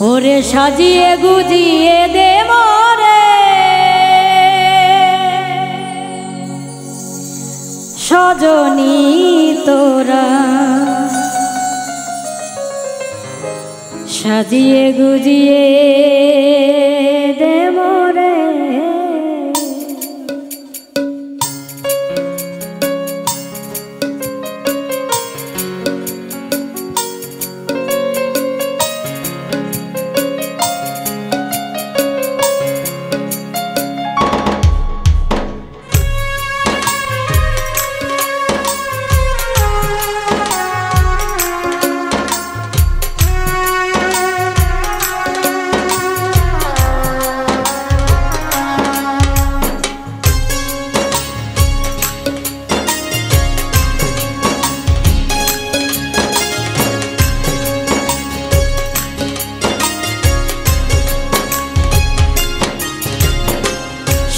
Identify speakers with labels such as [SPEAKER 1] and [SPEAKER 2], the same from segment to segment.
[SPEAKER 1] ওরে সাজিয়ে গুজিয়ে দে মোরে সজনী তোরা, সাজিয়ে গুজিয়ে দে মোরে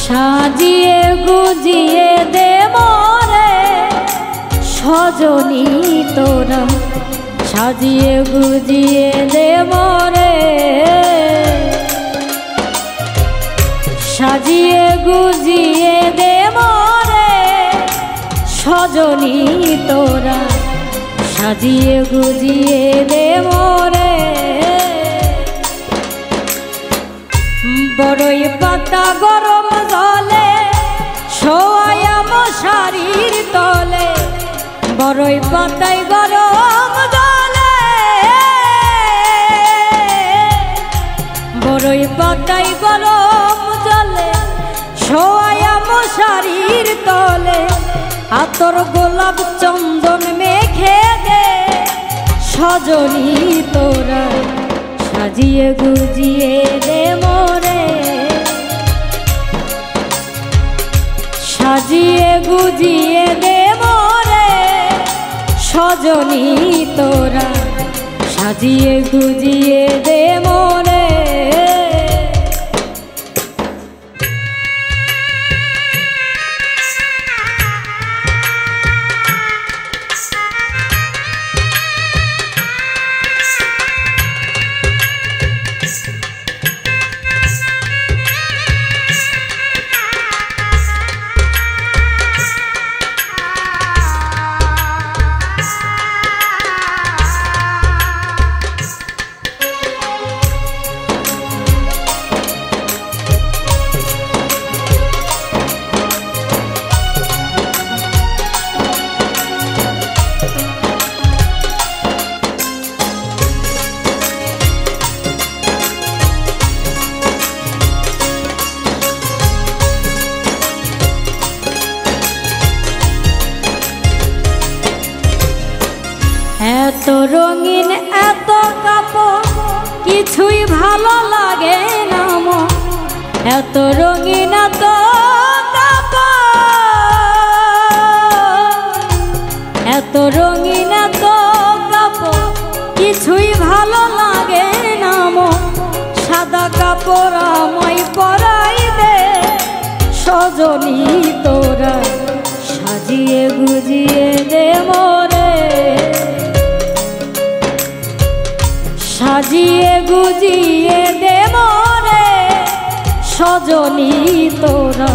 [SPEAKER 1] সাজিয়ে গুজিয়ে দে মোরে সজনী তোরা, সাজিয়ে গুজিয়ে দে মোরে, সাজিয়ে গুজিয়ে দে মোরে সজনী তোরা, সাজিয়ে গুজিয়ে দে মোরে। বড়ই পাতা গরম জলে শোয়ায়া মশারির তলে, বড়ই পাতায় গরম জলে, বড়ই পাতায় গরম জলে শোয়ায়া মশারির তলে, আতর গোলাপ চন্দন মেখে দে সজনী তোরা, সাজিয়ে গুজিয়ে দে মোরে, সাজিয়ে গুজিয়ে দে মোরে সজনী তোরা, সাজিয়ে গুজিয়ে দে মোরে। এত রঙিন এত কাপড় কিছুই ভালো লাগে না মো, এত রঙিন এত কাপড়, এত রঙিন এত কাপড় কিছুই ভালো লাগে না মো, সাদা কাপড় আমায় পরাই দে সজনী তোরা, সাজিয়ে গুজিয়ে দে মোরে, সাজিয়ে গুজিয়ে দে মোরে সজনী তোরা,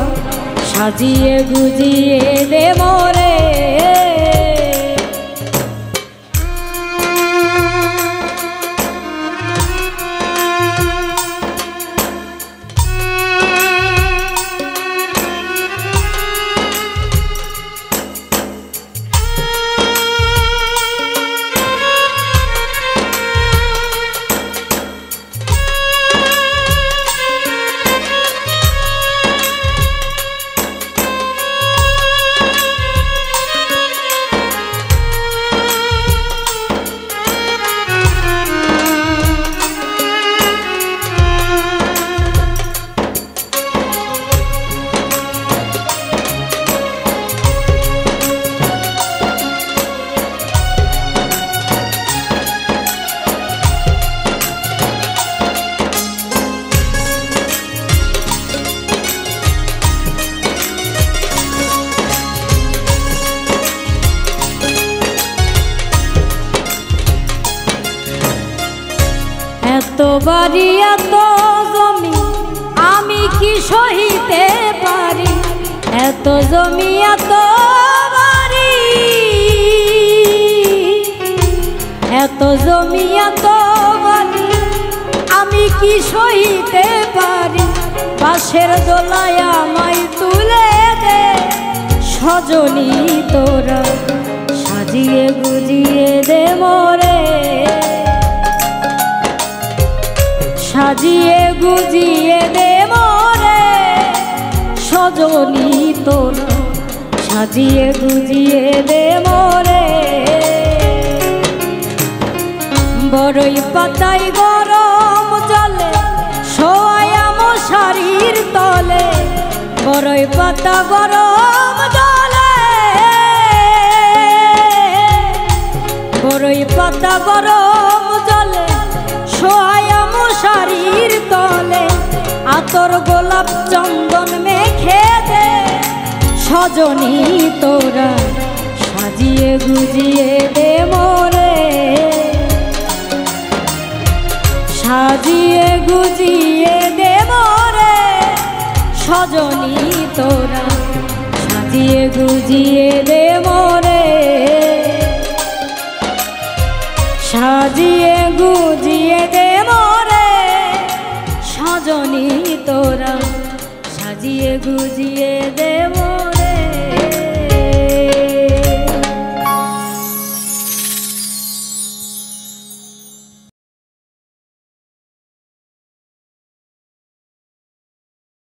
[SPEAKER 1] সাজিয়ে গুজিয়ে দে মোরে। এত বাড়ি এত জমি আমি কি সহিতে পারি, এত জমি এত বাড়ি, এত জমি এত বাড়ি আমি কি সহিতে পারি। পাশের দোলায় আমায় তুলে দে সজনী তোরা, সাজিয়ে গুজিয়ে দে মোরে, সাজিয়ে গুজিয়ে দে মোরে সজনী তোরা, সাজিয়ে গুজিয়ে দে মোরে। বড়ই পাতায় গরম জলে শোয়ায়া মশারির তলে, বড়ই পাতা গরম জলে, বড়ই পাতা গরম জলে শোয়ায়া মশারির তলে, আতর গোলাপ চন্দন মেখে দে সজনী তোরা, সাজিয়ে গুজিয়ে দে মোরে, সাজিয়ে গুজিয়ে দে মোরে সজনী তোরা, সাজিয়ে গুজিয়ে দে মোরে, সাজিয়ে গুজিয়ে দে মোরে সজনী তোরা, সাজিয়ে গুজিয়ে দে মোরে।